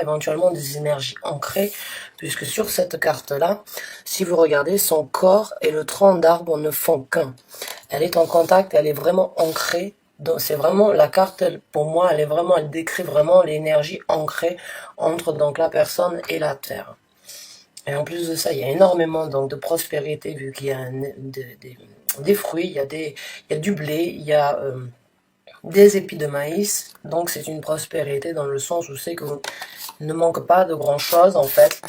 éventuellement des énergies ancrées, puisque sur cette carte-là, si vous regardez, son corps et le tronc d'arbre ne font qu'un. Elle est en contact, elle est vraiment ancrée. Donc c'est vraiment la carte, pour moi, elle décrit vraiment l'énergie ancrée entre donc la personne et la terre. Et en plus de ça, il y a énormément donc de prospérité vu qu'il y a des fruits, il y a du blé, il y a des épis de maïs. Donc c'est une prospérité dans le sens où c'est que ne manque pas de grand chose en fait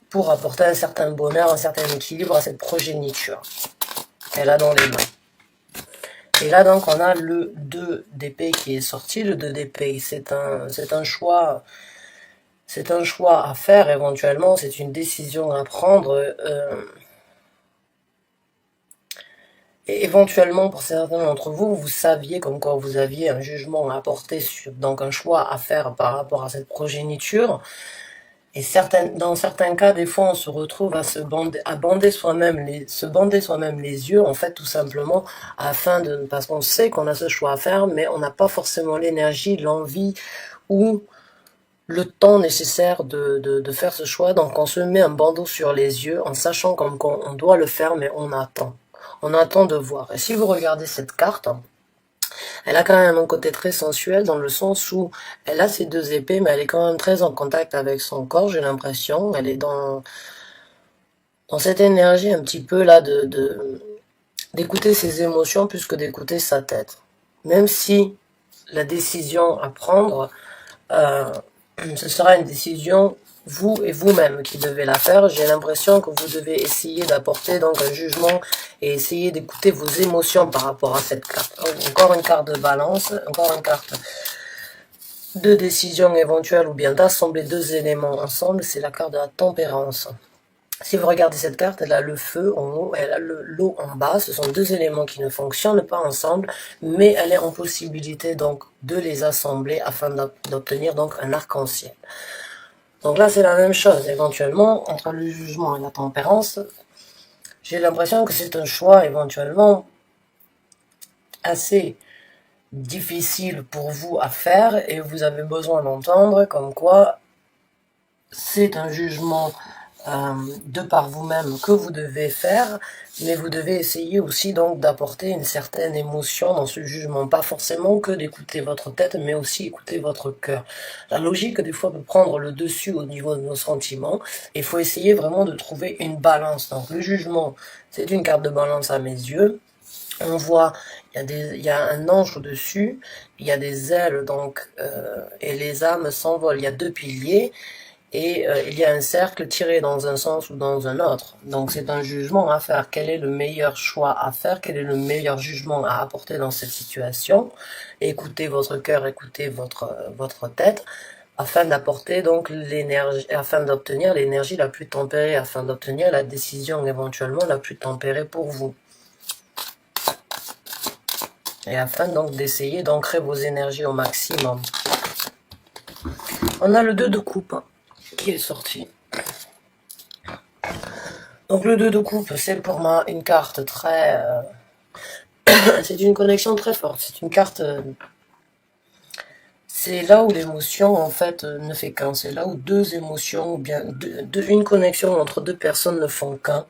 pour apporter un certain bonheur, un certain équilibre à cette progéniture qu'elle a dans les mains. Et là donc on a le 2 d'épée qui est sorti. Le 2 d'épée, c'est un choix à faire éventuellement, c'est une décision à prendre. Et éventuellement, pour certains d'entre vous, vous saviez comme quoi vous aviez un jugement à porter sur, donc un choix à faire par rapport à cette progéniture. Et dans certains cas, des fois, on se retrouve à bander soi-même les yeux, en fait, tout simplement, parce qu'on sait qu'on a ce choix à faire, mais on n'a pas forcément l'énergie, l'envie ou le temps nécessaire de faire ce choix. Donc, on se met un bandeau sur les yeux en sachant comme qu'on doit le faire, mais on attend. On attend de voir. Et si vous regardez cette carte, elle a quand même un côté très sensuel dans le sens où elle a ses 2 épées, mais elle est quand même très en contact avec son corps, j'ai l'impression. Elle est dans cette énergie un petit peu là d'écouter ses émotions plus que d'écouter sa tête. Même si la décision à prendre, ce sera une décision vous et vous-même qui devez la faire. J'ai l'impression que vous devez essayer d'apporter donc un jugement et essayer d'écouter vos émotions par rapport à cette carte. Encore une carte de balance, encore une carte de décision éventuelle ou bien d'assembler 2 éléments ensemble, c'est la carte de la tempérance. Si vous regardez cette carte, elle a le feu en haut, elle a l'eau en bas. Ce sont 2 éléments qui ne fonctionnent pas ensemble, mais elle est en possibilité donc de les assembler afin d'obtenir donc un arc-en-ciel. Donc là, c'est la même chose, éventuellement, entre le jugement et la tempérance. J'ai l'impression que c'est un choix, éventuellement, assez difficile pour vous à faire, et vous avez besoin d'entendre comme quoi c'est un jugement de par vous-même que vous devez faire, mais vous devez essayer aussi donc d'apporter une certaine émotion dans ce jugement, pas forcément que d'écouter votre tête, mais aussi écouter votre cœur. La logique des fois peut prendre le dessus au niveau de nos sentiments, et il faut essayer vraiment de trouver une balance. Donc le jugement, c'est une carte de balance à mes yeux. On voit, il y a un ange au-dessus, il y a des ailes donc, et les âmes s'envolent. Il y a 2 piliers. Et il y a un cercle tiré dans un sens ou dans un autre. Donc c'est un jugement à faire. Quel est le meilleur choix à faire? Quel est le meilleur jugement à apporter dans cette situation? Écoutez votre cœur, écoutez votre tête, afin d'apporter donc l'énergie, afin d'obtenir l'énergie la plus tempérée, afin d'obtenir la décision éventuellement la plus tempérée pour vous. Et afin donc d'essayer d'ancrer vos énergies au maximum. On a le 2 de coupe qui est sorti. Donc le 2 de coupe, c'est pour moi une carte très... c'est une connexion très forte. C'est une carte... c'est là où l'émotion, en fait, ne fait qu'un. C'est là où 2 émotions, ou bien une connexion entre 2 personnes ne font qu'un.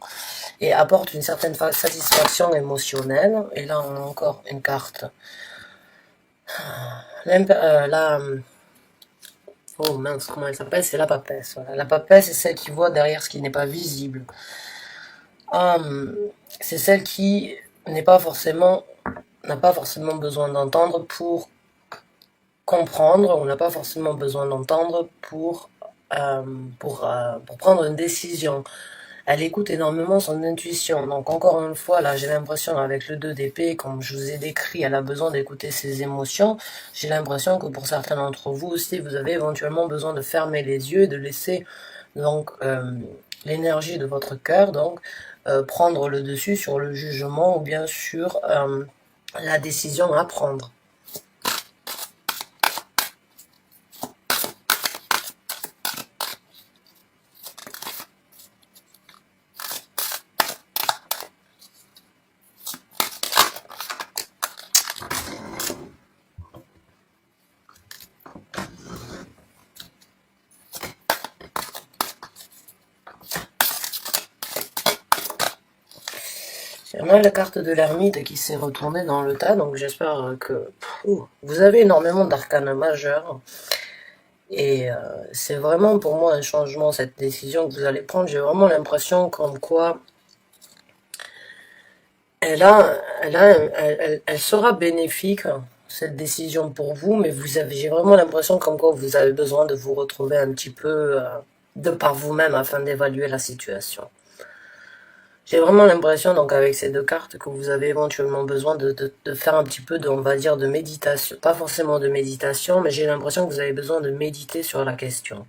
Et apporte une certaine satisfaction émotionnelle. Et là, on a encore une carte. Oh mince, comment elle s'appelle? C'est la papesse. Voilà. La papesse, c'est celle qui voit derrière ce qui n'est pas visible. C'est celle qui n'a pas forcément besoin d'entendre pour comprendre, on n'a pas forcément besoin d'entendre pour prendre une décision. Elle écoute énormément son intuition. Donc encore une fois, là j'ai l'impression avec le 2 d'épée, comme je vous ai décrit, elle a besoin d'écouter ses émotions. J'ai l'impression que pour certains d'entre vous aussi, vous avez éventuellement besoin de fermer les yeux et de laisser donc l'énergie de votre cœur donc prendre le dessus sur le jugement ou bien sur la décision à prendre. On a la carte de l'ermite qui s'est retournée dans le tas, donc j'espère que vous avez énormément d'arcanes majeurs. Et c'est vraiment pour moi un changement, cette décision que vous allez prendre. J'ai vraiment l'impression comme quoi elle sera bénéfique, cette décision pour vous, mais j'ai vraiment l'impression comme quoi vous avez besoin de vous retrouver un petit peu de par vous-même afin d'évaluer la situation. J'ai vraiment l'impression, donc avec ces deux cartes, que vous avez éventuellement besoin de faire un petit peu de, on va dire, de méditation. Pas forcément de méditation, mais j'ai l'impression que vous avez besoin de méditer sur la question.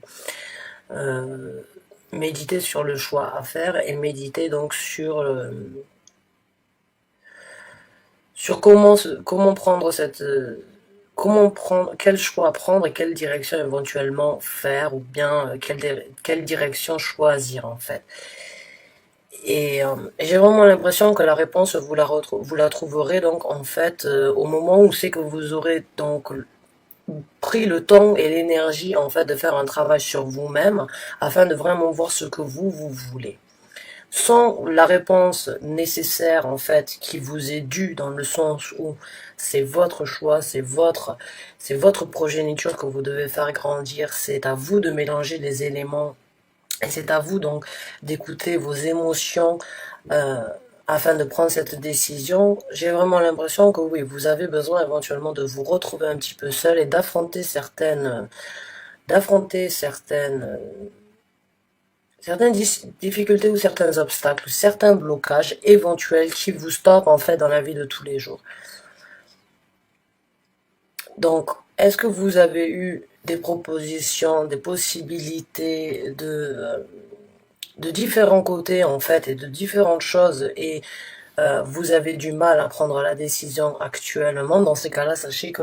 Méditer sur le choix à faire et méditer donc sur comment prendre quel choix prendre et quelle direction éventuellement faire, ou bien quelle direction choisir en fait. Et j'ai vraiment l'impression que la réponse, vous la trouverez donc en fait au moment où c'est que vous aurez donc pris le temps et l'énergie en fait de faire un travail sur vous-même afin de vraiment voir ce que vous voulez. Sans la réponse nécessaire en fait qui vous est due, dans le sens où c'est votre choix, c'est votre progéniture que vous devez faire grandir, c'est à vous de mélanger les éléments. Et c'est à vous donc d'écouter vos émotions afin de prendre cette décision. J'ai vraiment l'impression que oui, vous avez besoin éventuellement de vous retrouver un petit peu seul et d'affronter certaines difficultés ou certains obstacles, ou certains blocages éventuels qui vous stoppent en fait dans la vie de tous les jours. Donc, est-ce que vous avez eu des propositions, des possibilités de différents côtés en fait et de différentes choses, et vous avez du mal à prendre la décision actuellement? Dans ces cas-là, sachez que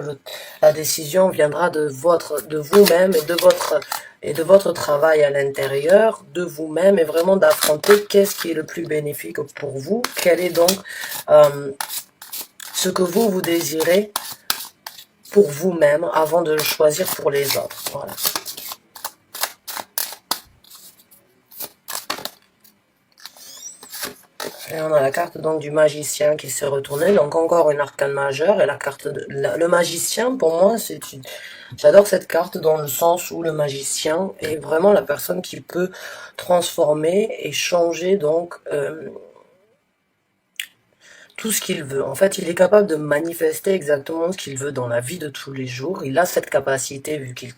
la décision viendra de vous-même et de votre travail à l'intérieur de vous-même, et vraiment d'affronter qu'est-ce qui est le plus bénéfique pour vous, quel est donc ce que vous désirez pour vous-même avant de le choisir pour les autres. Voilà. Et on a la carte donc du magicien qui s'est retournée, donc encore une arcane majeure, et la carte le magicien, pour moi, j'adore cette carte dans le sens où le magicien est vraiment la personne qui peut transformer et changer donc tout ce qu'il veut. En fait, il est capable de manifester exactement ce qu'il veut dans la vie de tous les jours. Il a cette capacité, vu qu'il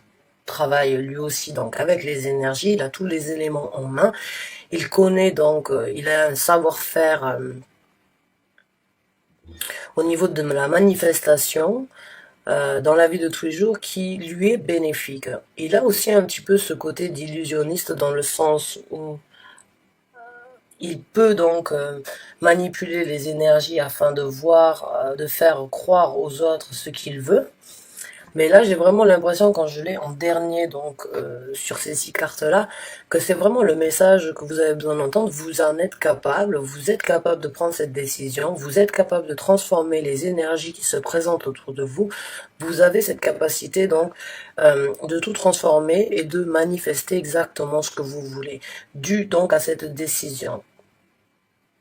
travaille lui aussi donc avec les énergies, il a tous les éléments en main. Il connaît donc, il a un savoir-faire au niveau de la manifestation dans la vie de tous les jours qui lui est bénéfique. Il a aussi un petit peu ce côté d'illusionniste dans le sens où il peut donc manipuler les énergies afin de voir, de faire croire aux autres ce qu'il veut. Mais là, j'ai vraiment l'impression, quand je l'ai en dernier, donc sur ces 6 cartes-là, que c'est vraiment le message que vous avez besoin d'entendre. Vous en êtes capable, vous êtes capable de prendre cette décision, vous êtes capable de transformer les énergies qui se présentent autour de vous. Vous avez cette capacité donc de tout transformer et de manifester exactement ce que vous voulez, dû donc à cette décision.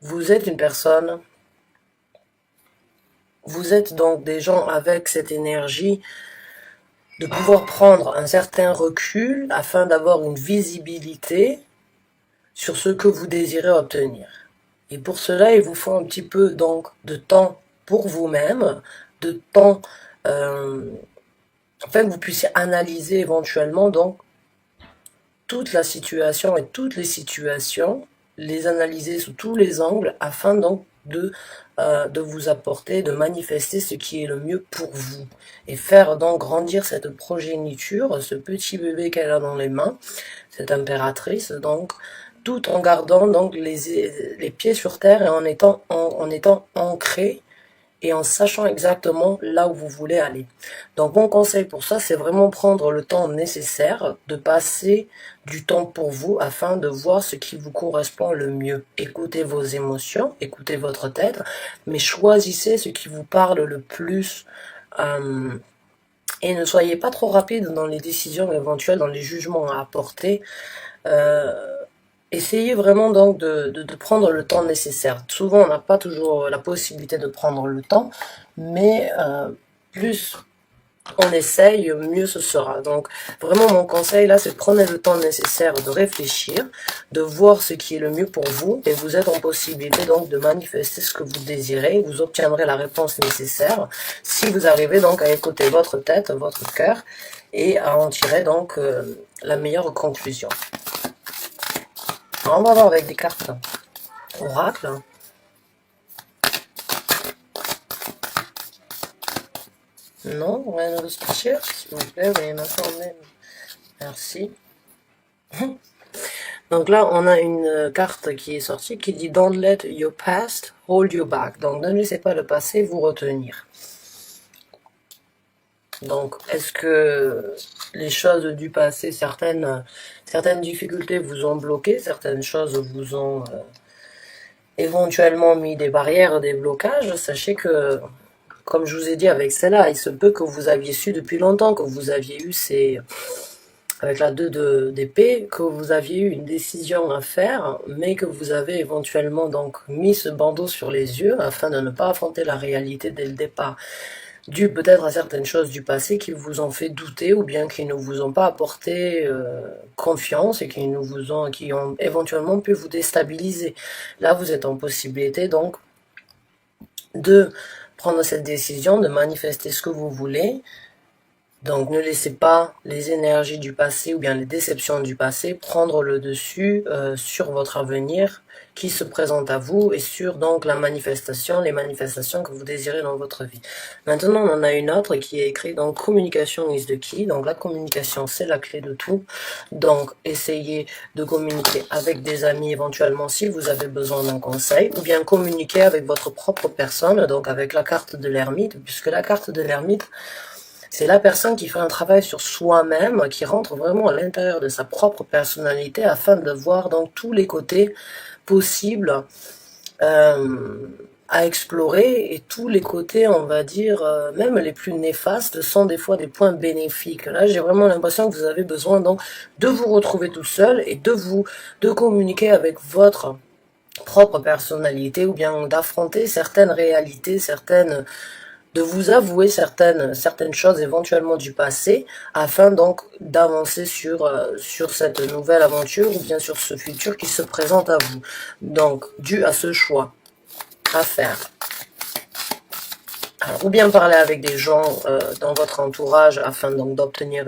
Vous êtes une personne, vous êtes donc des gens avec cette énergie de pouvoir prendre un certain recul afin d'avoir une visibilité sur ce que vous désirez obtenir. Et pour cela, il vous faut un petit peu donc de temps pour vous-même, de temps afin que vous puissiez analyser éventuellement donc toute la situation et toutes les situations, les analyser sous tous les angles afin donc de vous apporter, de manifester ce qui est le mieux pour vous, et faire donc grandir cette progéniture, ce petit bébé qu'elle a dans les mains, cette impératrice, donc tout en gardant donc les pieds sur terre et en étant ancré et en sachant exactement là où vous voulez aller. Donc mon conseil pour ça, c'est vraiment prendre le temps nécessaire, de passer du temps pour vous afin de voir ce qui vous correspond le mieux. Écoutez vos émotions, écoutez votre tête, mais choisissez ce qui vous parle le plus et ne soyez pas trop rapide dans les décisions éventuelles, dans les jugements à apporter. essayez vraiment donc de prendre le temps nécessaire. Souvent, on n'a pas toujours la possibilité de prendre le temps, mais plus on essaye, mieux ce sera. Donc, vraiment, mon conseil là, c'est prenez le temps nécessaire de réfléchir, de voir ce qui est le mieux pour vous, et vous êtes en possibilité donc de manifester ce que vous désirez. Vous obtiendrez la réponse nécessaire si vous arrivez donc à écouter votre tête, votre cœur, et à en tirer donc la meilleure conclusion. Alors, on va voir avec des cartes oracle. Non, rien de spécial, s'il vous plaît, veuillez m'informer. Merci. Donc là, on a une carte qui est sortie qui dit Don't let your past hold you back. Donc ne laissez pas le passé vous retenir. Donc, est-ce que les choses du passé, certaines difficultés vous ont bloqué, certaines choses vous ont éventuellement mis des barrières, des blocages? Sachez que, comme je vous ai dit avec celle-là, il se peut que vous aviez su depuis longtemps, que vous aviez eu avec la 2 d'épée, que vous aviez eu une décision à faire, mais que vous avez éventuellement donc mis ce bandeau sur les yeux afin de ne pas affronter la réalité dès le départ, dû peut-être à certaines choses du passé qui vous ont fait douter ou bien qui ne vous ont pas apporté confiance et qui ont éventuellement pu vous déstabiliser. Là, vous êtes en possibilité donc de prendre cette décision, de manifester ce que vous voulez. Donc ne laissez pas les énergies du passé ou bien les déceptions du passé prendre le dessus sur votre avenir qui se présente à vous et sur donc les manifestations que vous désirez dans votre vie. Maintenant, on en a une autre qui est écrite donc communication is the key. Donc la communication, c'est la clé de tout. Donc essayez de communiquer avec des amis éventuellement si vous avez besoin d'un conseil ou bien communiquer avec votre propre personne, donc avec la carte de l'ermite, puisque la carte de l'ermite, c'est la personne qui fait un travail sur soi-même, qui rentre vraiment à l'intérieur de sa propre personnalité afin de voir donc tous les côtés possibles à explorer et tous les côtés, on va dire, même les plus néfastes sont des fois des points bénéfiques. Là, j'ai vraiment l'impression que vous avez besoin donc de vous retrouver tout seul et de communiquer avec votre propre personnalité ou bien d'affronter certaines réalités, de vous avouer certaines choses éventuellement du passé afin donc d'avancer sur cette nouvelle aventure ou bien sur ce futur qui se présente à vous. Donc, dû à ce choix à faire. Alors, ou bien parler avec des gens dans votre entourage afin donc d'obtenir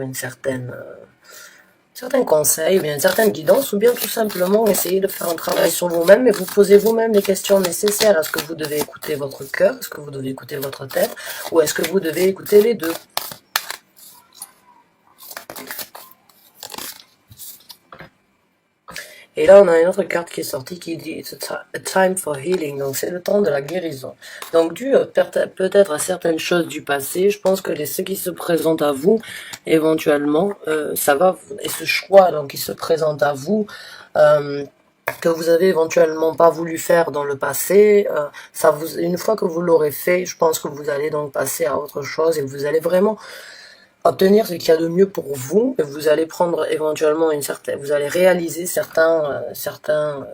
certains conseils, ou bien une certaine guidance, ou bien tout simplement essayer de faire un travail sur vous-même et vous posez vous-même les questions nécessaires. Est-ce que vous devez écouter votre cœur? Est-ce que vous devez écouter votre tête? Ou est-ce que vous devez écouter les deux? Et là, on a une autre carte qui est sortie qui dit It's a time for healing. Donc, c'est le temps de la guérison. Donc, dû peut-être à certaines choses du passé, je pense que ce qui se présente à vous, éventuellement, et ce choix donc qui se présente à vous, que vous avez éventuellement pas voulu faire dans le passé, une fois que vous l'aurez fait, je pense que vous allez donc passer à autre chose et vous allez vraiment obtenir ce qu'il y a de mieux pour vous, et vous allez prendre éventuellement vous allez réaliser certains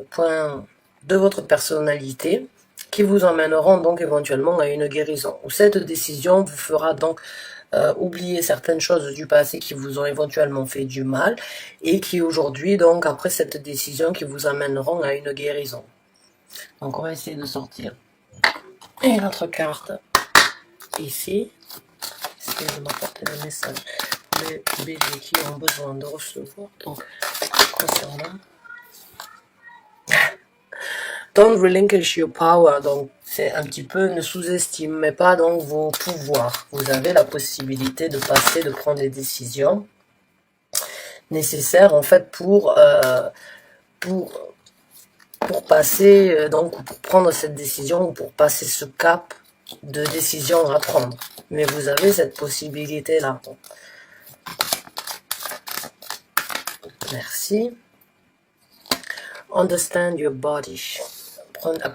points de votre personnalité qui vous emmèneront donc éventuellement à une guérison. Ou cette décision vous fera donc oublier certaines choses du passé qui vous ont éventuellement fait du mal et qui aujourd'hui, donc après cette décision, qui vous amèneront à une guérison. Donc on va essayer de sortir une autre carte ici. Essayez de m'apporter le message les bébés qui ont besoin de recevoir. Donc, concernant Don't relinquish your power. Donc, c'est un petit peu, ne sous-estimez pas donc vos pouvoirs. Vous avez la possibilité de prendre des décisions nécessaires en fait pour passer, donc pour prendre cette décision, pour passer ce cap de décision à prendre. Mais vous avez cette possibilité-là. Merci. Understand your body.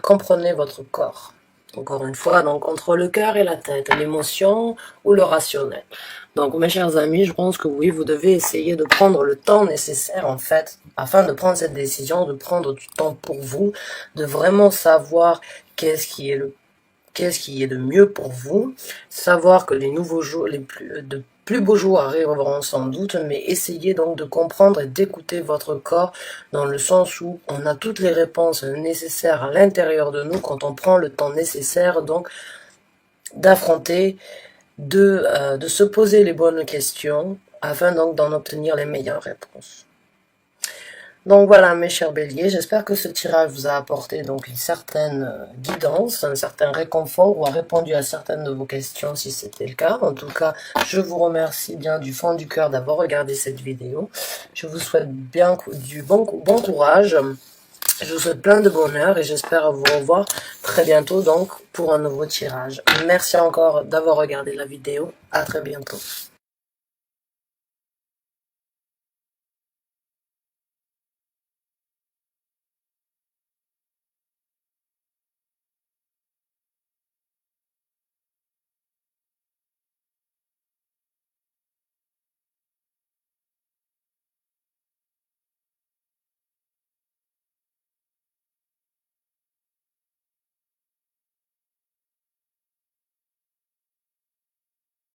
Comprenez votre corps. Encore une fois, donc entre le cœur et la tête, l'émotion ou le rationnel. Donc mes chers amis, je pense que oui, vous devez essayer de prendre le temps nécessaire en fait, afin de prendre cette décision, de prendre du temps pour vous, de vraiment savoir qu'est-ce qui est le mieux pour vous, savoir que les nouveaux jours, de plus beaux jours arriveront sans doute, mais essayez donc de comprendre et d'écouter votre corps dans le sens où on a toutes les réponses nécessaires à l'intérieur de nous quand on prend le temps nécessaire donc d'affronter, de se poser les bonnes questions afin donc d'en obtenir les meilleures réponses. Donc voilà mes chers béliers, j'espère que ce tirage vous a apporté donc une certaine guidance, un certain réconfort ou a répondu à certaines de vos questions si c'était le cas. En tout cas, je vous remercie bien du fond du cœur d'avoir regardé cette vidéo. Je vous souhaite bien du bon courage. Je vous souhaite plein de bonheur et j'espère vous revoir très bientôt donc pour un nouveau tirage. Merci encore d'avoir regardé la vidéo. À très bientôt.